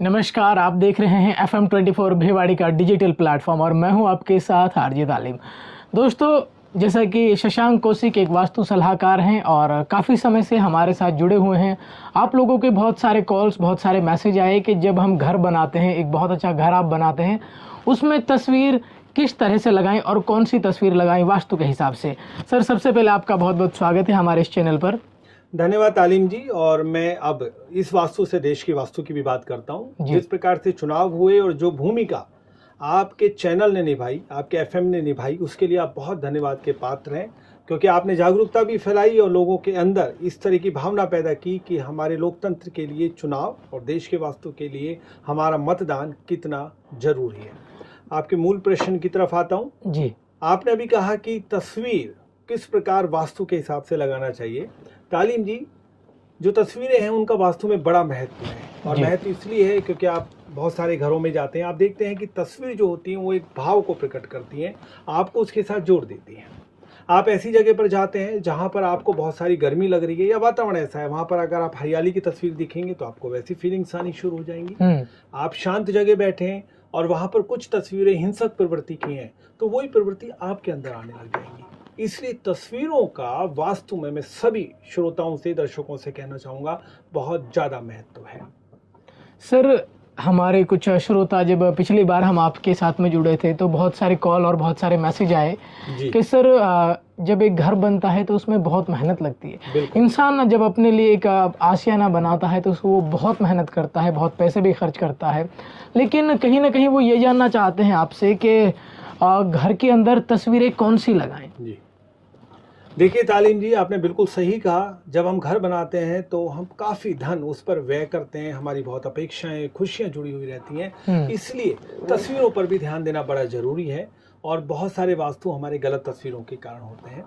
नमस्कार, आप देख रहे हैं FM 24 भिवाड़ी का डिजिटल प्लेटफॉर्म और मैं हूं आपके साथ आरजे तालिम। दोस्तों, जैसा कि शशांक कौशिक एक वास्तु सलाहकार हैं और काफ़ी समय से हमारे साथ जुड़े हुए हैं। आप लोगों के बहुत सारे कॉल्स, बहुत सारे मैसेज आए कि जब हम घर बनाते हैं, एक बहुत अच्छा घर आप बनाते हैं, उसमें तस्वीर किस तरह से लगाएं और कौन सी तस्वीर लगाएं वास्तु के हिसाब से। सर, सबसे पहले आपका बहुत बहुत स्वागत है हमारे इस चैनल पर। धन्यवाद तालीम जी। और मैं अब इस वास्तु से देश की वास्तु की भी बात करता हूँ। जिस प्रकार से चुनाव हुए और जो भूमिका आपके चैनल ने निभाई, आपके एफएम ने निभाई, उसके लिए आप बहुत धन्यवाद के पात्र हैं, क्योंकि आपने जागरूकता भी फैलाई और लोगों के अंदर इस तरह की भावना पैदा की कि हमारे लोकतंत्र के लिए चुनाव और देश के वास्तु के लिए हमारा मतदान कितना जरूरी है। आपके मूल प्रश्न की तरफ आता हूँ जी। आपने अभी कहा कि तस्वीर किस प्रकार वास्तु के हिसाब से लगाना चाहिए। तालीम जी, जो तस्वीरें हैं उनका वास्तु में बड़ा महत्व है, और महत्व इसलिए है क्योंकि आप बहुत सारे घरों में जाते हैं, आप देखते हैं कि तस्वीर जो होती है वो एक भाव को प्रकट करती हैं, आपको उसके साथ जोड़ देती हैं। आप ऐसी जगह पर जाते हैं जहां पर आपको बहुत सारी गर्मी लग रही है या वातावरण ऐसा है, वहां पर अगर आप हरियाली की तस्वीर दिखेंगे तो आपको वैसी फीलिंग्स आनी शुरू हो जाएंगी। आप शांत जगह बैठे हैं और वहां पर कुछ तस्वीरें हिंसक प्रवृत्ति की हैं, तो वही प्रवृत्ति आपके अंदर आने लग जाएंगी। इसलिए तस्वीरों का वास्तु में मैं सभी श्रोताओं से, दर्शकों से कहना चाहूँगा, बहुत ज़्यादा महत्व है। सर, हमारे कुछ श्रोता, जब पिछली बार हम आपके साथ में जुड़े थे तो बहुत सारे कॉल और बहुत सारे मैसेज आए कि सर, जब एक घर बनता है तो उसमें बहुत मेहनत लगती है। इंसान जब अपने लिए एक आशियाना बनाता है तो वो बहुत मेहनत करता है, बहुत पैसे भी खर्च करता है, लेकिन कहीं ना कहीं वो ये जानना चाहते हैं आपसे कि घर के अंदर तस्वीरें कौन सी लगाएं। जी, देखिए तालीम जी, आपने बिल्कुल सही कहा। जब हम घर बनाते हैं तो हम काफ़ी धन उस पर व्यय करते हैं, हमारी बहुत अपेक्षाएं, खुशियां जुड़ी हुई रहती हैं, इसलिए तस्वीरों पर भी ध्यान देना बड़ा ज़रूरी है। और बहुत सारे वास्तु हमारे गलत तस्वीरों के कारण होते हैं।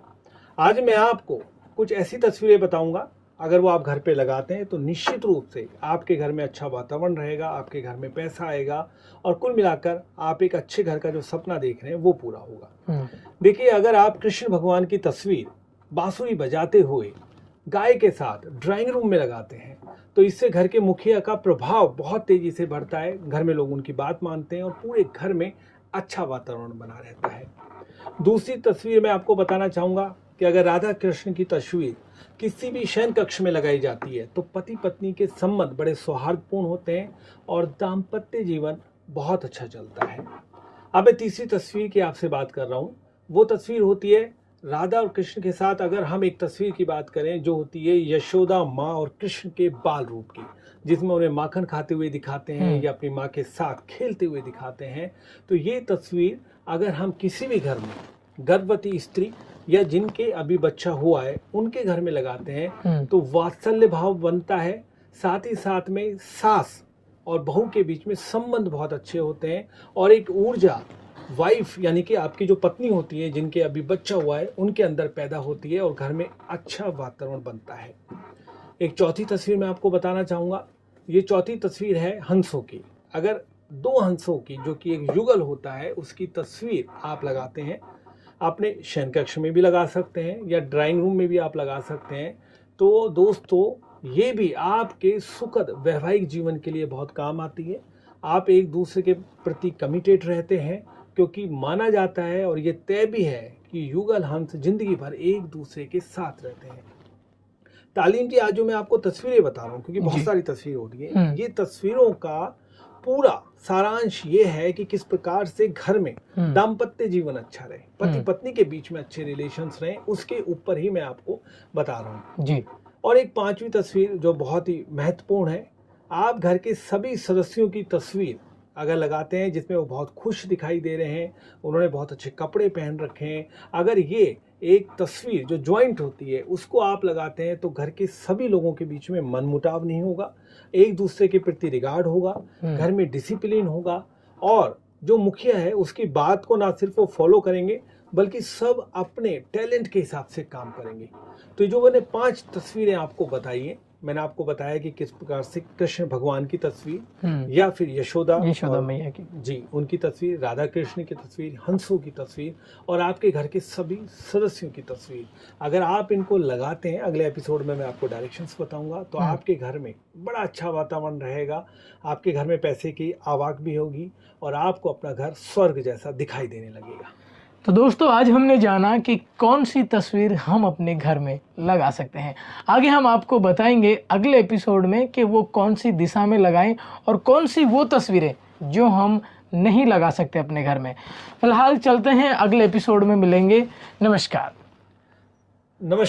आज मैं आपको कुछ ऐसी तस्वीरें बताऊंगा, अगर वो आप घर पे लगाते हैं तो निश्चित रूप से आपके घर में अच्छा वातावरण रहेगा, आपके घर में पैसा आएगा, और कुल मिलाकर आप एक अच्छे घर का जो सपना देख रहे हैं वो पूरा होगा। देखिए, अगर आप कृष्ण भगवान की तस्वीर बांसुरी बजाते हुए गाय के साथ ड्राइंग रूम में लगाते हैं तो इससे घर के मुखिया का प्रभाव बहुत तेजी से बढ़ता है, घर में लोग उनकी बात मानते हैं और पूरे घर में अच्छा वातावरण बना रहता है। दूसरी तस्वीर मैं आपको बताना चाहूँगा कि अगर राधा कृष्ण की तस्वीर किसी भी शयन कक्ष में लगाई जाती है तो पति पत्नी के संबंध बड़े सौहार्दपूर्ण होते हैं और दाम्पत्य जीवन बहुत अच्छा चलता है। अब मैं तीसरी तस्वीर की आपसे बात कर रहा हूँ। वो तस्वीर होती है राधा और कृष्ण के साथ, अगर हम एक तस्वीर की बात करें जो होती है यशोदा माँ और कृष्ण के बाल रूप की, जिसमें उन्हें माखन खाते हुए दिखाते हैं या अपनी माँ के साथ खेलते हुए दिखाते हैं, तो ये तस्वीर अगर हम किसी भी घर में गर्भवती स्त्री या जिनके अभी बच्चा हुआ है उनके घर में लगाते हैं तो वात्सल्य भाव बनता है। साथ ही साथ में सास और बहू के बीच में संबंध बहुत अच्छे होते हैं और एक ऊर्जा वाइफ यानी कि आपकी जो पत्नी होती है, जिनके अभी बच्चा हुआ है, उनके अंदर पैदा होती है और घर में अच्छा वातावरण बनता है। एक चौथी तस्वीर मैं आपको बताना चाहूँगा। ये चौथी तस्वीर है हंसों की। अगर दो हंसों की, जो कि एक युगल होता है, उसकी तस्वीर आप लगाते हैं, अपने शयन कक्ष में भी लगा सकते हैं या ड्राइंग रूम में भी आप लगा सकते हैं, तो दोस्तों ये भी आपके सुखद वैवाहिक जीवन के लिए बहुत काम आती है। आप एक दूसरे के प्रति कमिटेड रहते हैं, क्योंकि माना जाता है और ये तय भी है कि युगल हंस जिंदगी भर एक दूसरे के साथ रहते हैं। तालीम जी, आज जो मैं आपको तस्वीरें बता रहा हूँ, क्योंकि बहुत सारी तस्वीर होती है, ये तस्वीरों का पूरा सारांश ये है कि किस प्रकार से घर में दाम्पत्य जीवन अच्छा रहे, पति पत्नी के बीच में अच्छे रिलेशंस रहे, उसके ऊपर ही मैं आपको बता रहा हूँ जी। और एक पांचवी तस्वीर जो बहुत ही महत्वपूर्ण है, आप घर के सभी सदस्यों की तस्वीर अगर लगाते हैं जिसमें वो बहुत खुश दिखाई दे रहे हैं, उन्होंने बहुत अच्छे कपड़े पहन रखे हैं, अगर ये एक तस्वीर जो ज्वाइंट होती है उसको आप लगाते हैं तो घर के सभी लोगों के बीच में मनमुटाव नहीं होगा, एक दूसरे के प्रति रिगार्ड होगा, घर में डिसिप्लिन होगा, और जो मुखिया है उसकी बात को ना सिर्फ वो फॉलो करेंगे बल्कि सब अपने टैलेंट के हिसाब से काम करेंगे। तो जो मैंने 5 तस्वीरें आपको बताई हैं, मैंने आपको बताया कि किस प्रकार से कृष्ण भगवान की तस्वीर हम्म, या फिर यशोदा यशोदा और मैया की। जी उनकी तस्वीर, राधा कृष्ण की तस्वीर, हंसों की तस्वीर और आपके घर के सभी सदस्यों की तस्वीर, अगर आप इनको लगाते हैं, अगले एपिसोड में मैं आपको डायरेक्शंस बताऊंगा, तो आपके घर में बड़ा अच्छा वातावरण रहेगा, आपके घर में पैसे की आवक भी होगी और आपको अपना घर स्वर्ग जैसा दिखाई देने लगेगा। तो दोस्तों आज हमने जाना कि कौन सी तस्वीर हम अपने घर में लगा सकते हैं। आगे हम आपको बताएंगे अगले एपिसोड में कि वो कौन सी दिशा में लगाएं और कौन सी वो तस्वीरें जो हम नहीं लगा सकते अपने घर में। फिलहाल चलते हैं, अगले एपिसोड में मिलेंगे। नमस्कार। नमस्कार।